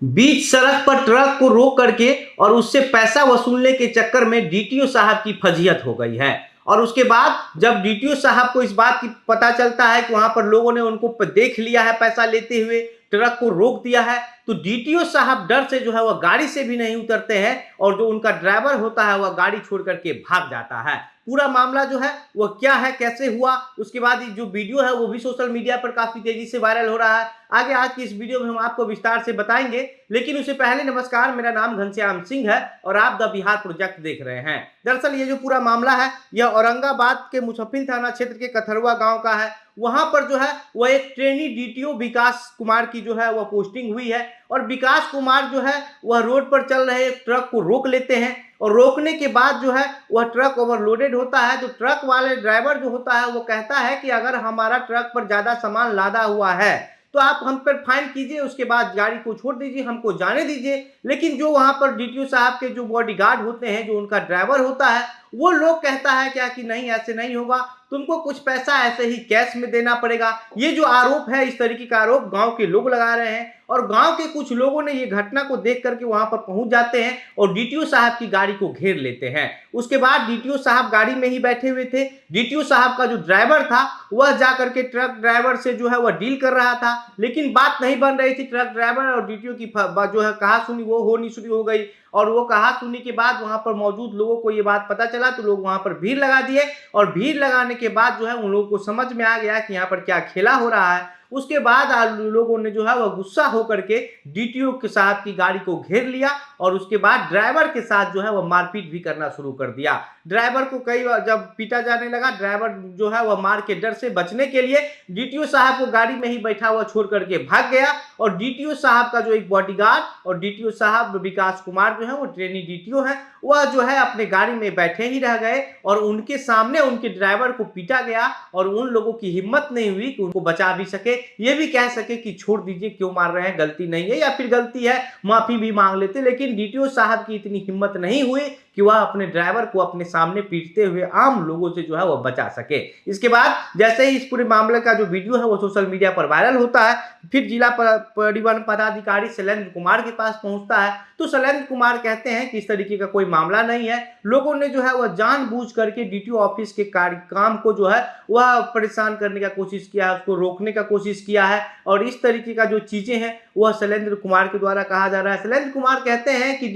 बीच सड़क पर ट्रक को रोक करके और उससे पैसा वसूलने के चक्कर में डीटीओ साहब की फजीहत हो गई है। और उसके बाद जब डीटीओ साहब को इस बात की पता चलता है कि वहां पर लोगों ने उनको देख लिया है पैसा लेते हुए, ट्रक को रोक दिया है, तो डीटीओ साहब डर से जो है वह गाड़ी से भी नहीं उतरते हैं और जो उनका ड्राइवर होता है वह गाड़ी छोड़ करके भाग जाता है। पूरा मामला जो है वह क्या है, कैसे हुआ, उसके बाद जो वीडियो है वो भी सोशल मीडिया पर काफी तेजी से वायरल हो रहा है। आगे आज की इस वीडियो में हम आपको विस्तार से बताएंगे, लेकिन उससे पहले नमस्कार, मेरा नाम घनश्याम सिंह है और आप द बिहार प्रोजेक्ट देख रहे हैं। दरअसल ये जो पूरा मामला है यह औरंगाबाद के मुफस्सिल थाना क्षेत्र के कथरुआ गांव का है। वहां पर जो है वह एक ट्रेनी डीटीओ विकास कुमार की जो है वह पोस्टिंग हुई है और विकास कुमार जो है वह रोड पर चल रहे एक ट्रक को रोक लेते हैं और रोकने के बाद जो है वह ट्रक ओवरलोडेड होता है। तो ट्रक वाले ड्राइवर जो होता है वो कहता है कि अगर हमारा ट्रक पर ज्यादा सामान लादा हुआ है तो आप हम पर फाइन कीजिए, उसके बाद गाड़ी को छोड़ दीजिए, हमको जाने दीजिए। लेकिन जो वहां पर डीटीओ साहब के जो बॉडीगार्ड होते हैं, जो उनका ड्राइवर होता है, वो लोग कहता है क्या कि नहीं, ऐसे नहीं होगा, तुमको कुछ पैसा ऐसे ही कैश में देना पड़ेगा। ये जो आरोप है, इस तरीके का आरोप गांव के लोग लगा रहे हैं और गांव के कुछ लोगों ने ये घटना को देख करके वहां पर पहुंच जाते हैं और डीटीओ साहब की गाड़ी को घेर लेते हैं। उसके बाद डीटीओ साहब गाड़ी में ही बैठे हुए थे। डीटीओ साहब का जो ड्राइवर था वह जाकर के ट्रक ड्राइवर से जो है वह डील कर रहा था, लेकिन बात नहीं बन रही थी। ट्रक ड्राइवर और डीटीओ की जो है कहा सुनी वो होनी शुरू हो गई और वो कहा सुनी के बाद वहां पर मौजूद लोगों को ये बात पता चला तो लोग वहां पर भीड़ लगा दिए और भीड़ लगाने के बाद जो है उन लोगों को समझ में आ गया कि यहाँ पर क्या खेला हो रहा है। उसके बाद लोगों ने जो है वह गुस्सा होकर के डीटीओ के साहब की गाड़ी को घेर लिया और उसके बाद ड्राइवर के साथ जो है वह मारपीट भी करना शुरू कर दिया। ड्राइवर को कई बार जब पीटा जाने लगा, ड्राइवर जो है वह मार के डर से बचने के लिए डीटीओ साहब को गाड़ी में ही बैठा हुआ छोड़ करके भाग गया और डीटीओ साहब का जो एक बॉडीगार्ड और डीटीओ साहब विकास कुमार जो है वो ट्रेनी डीटीओ है, वह जो है अपने गाड़ी में बैठे ही रह गए और उनके सामने उनके ड्राइवर को पीटा गया और उन लोगों की हिम्मत नहीं हुई कि उनको बचा भी सके, ये भी कह सके कि छोड़ दीजिए, क्यों मार रहे हैं, गलती नहीं है, या फिर गलती है माफी भी मांग लेते। लेकिन डीटीओ साहब की इतनी हिम्मत नहीं हुई कि वह अपने ड्राइवर को अपने सामने पीटते हुए आम लोगों से जो है वह बचा सके। इसके बाद जैसे ही इस पूरे मामले का जो वीडियो है वो सोशल मीडिया पर वायरल होता है, फिर जिला परिवहन पदाधिकारी शैलेंद्र कुमार के पास पहुंचता है। तो शैलेंद्र कुमार कहते हैं कि इस तरीके का कोई मामला नहीं है, लोगों ने जो है वह जानबूझ करके डीटीओ ऑफिस के काम को जो है वह परेशान करने का कोशिश किया है, उसको रोकने का कोशिश किया है और इस तरीके का जो चीजें हैं वह शैलेंद्र कुमार के द्वारा कहा जा रहा है। शैलेंद्र कुमार कहते हैं कि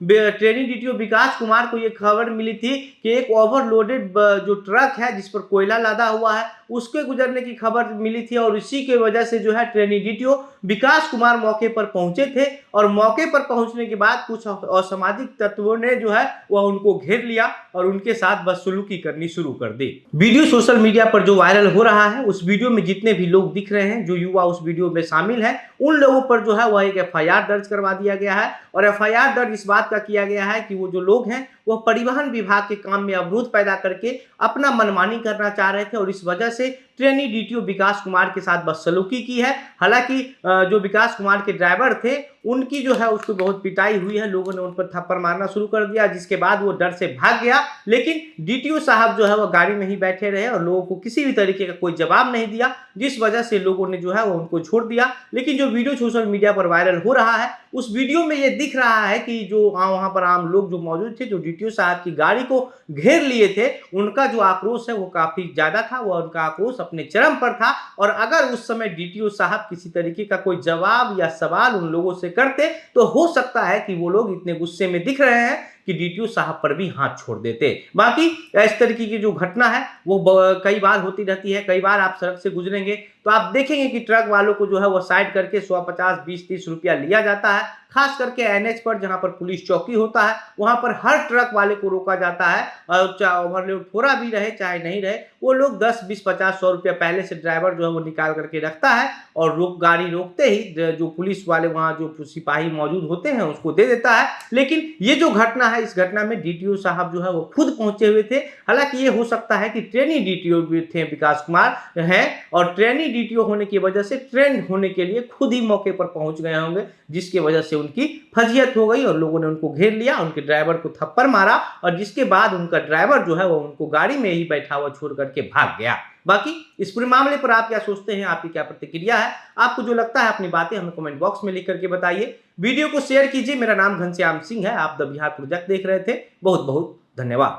ट्रेनी डीटीओ विकास कुमार को यह खबर मिली थी कि एक ओवरलोडेड जो ट्रक है जिस पर कोयला लादा हुआ है उसके गुजरने की खबर मिली थी और इसी की वजह से जो है ट्रेनी डीटीओ विकास कुमार मौके पर पहुंचे थे और मौके पर पहुंचने के बाद कुछ असामाजिक तत्वों ने जो है वह उनको घेर लिया और उनके साथ बदसलूकी करनी शुरू कर दी। वीडियो सोशल मीडिया पर जो वायरल हो रहा है उस वीडियो में जितने भी लोग दिख रहे हैं, जो युवा उस वीडियो में शामिल है, उन लोगों पर जो है वह एक एफआईआर दर्ज करवा दिया गया है और एफआईआर दर्ज इस बात का किया गया है कि वो जो लोग हैं वह परिवहन विभाग के काम में अवरोध पैदा करके अपना मनमानी करना चाह रहे थे और इस वजह से ट्रेनी डीटीओ विकास कुमार के साथ बदसलूकी की है। हालांकि जो विकास कुमार के ड्राइवर थे उनकी जो है उसको बहुत पिटाई हुई है, लोगों ने उन पर थप्पड़ मारना शुरू कर दिया, जिसके बाद वो डर से भाग गया। लेकिन डीटीओ साहब जो है वो गाड़ी में ही बैठे रहे और लोगों को किसी भी तरीके का कोई जवाब नहीं दिया, जिस वजह से लोगों ने जो है वो उनको छोड़ दिया। लेकिन जो वीडियो सोशल मीडिया पर वायरल हो रहा है उस वीडियो में ये दिख रहा है कि जो वहां पर आम लोग जो मौजूद थे, जो डीटीओ साहब की गाड़ी को घेर लिए थे, उनका जो आक्रोश है वो काफी ज्यादा था, वो उनका आक्रोश अपने चरम पर था और अगर उस समय डीटीओ साहब किसी तरीके का कोई जवाब या सवाल उन लोगों से करते तो हो सकता है कि वो लोग इतने गुस्से में दिख रहे हैं कि डीटीओ साहब पर भी हाथ छोड़ देते। बाकी इस तरीके की जो घटना है वो कई बार होती रहती है। कई बार आप सड़क से गुजरेंगे तो आप देखेंगे कि ट्रक वालों को जो है वो साइड करके 150, 20, 30 रुपया लिया जाता है। खास करके एनएच पर जहां पर पुलिस चौकी होता है वहां पर हर ट्रक वाले को रोका जाता है और चाहे ओवरलोड थोड़ा भी रहे चाहे नहीं रहे, वो लोग 10, 20, 50, 100 रुपया पहले से ड्राइवर जो है वो निकाल करके रखता है और गाड़ी रोकते ही जो पुलिस वाले वहां जो सिपाही मौजूद होते हैं उसको दे देता है। लेकिन ये जो घटना है, इस घटना में डीटीओ साहब जो है वो खुद पहुंचे हुए थे। हालांकि ये हो सकता है कि ट्रेनी डीटीओ भी थे विकास कुमार हैं और ट्रेनी डीटीओ होने की वजह से ट्रेंड होने के लिए खुद ही मौके पर पहुंच गए होंगे, जिसकी वजह से उनकी फजीयत हो गई और लोगों ने उनको घेर लिया, उनके ड्राइवर को थप्पड़ मारा और जिसके बाद उनका ड्राइवर जो है वो उनको गाड़ी में ही बैठा हुआ छोड़ करके भाग गया। बाकी इस पूरे मामले पर आप क्या सोचते हैं, आपकी क्या प्रतिक्रिया है, आपको जो लगता है अपनी बातें हमें कमेंट बॉक्स में लिख करके बताइए। वीडियो को शेयर कीजिए। मेरा नाम घनश्याम सिंह है, आप द बिहार प्रोजेक्ट देख रहे थे। बहुत बहुत धन्यवाद।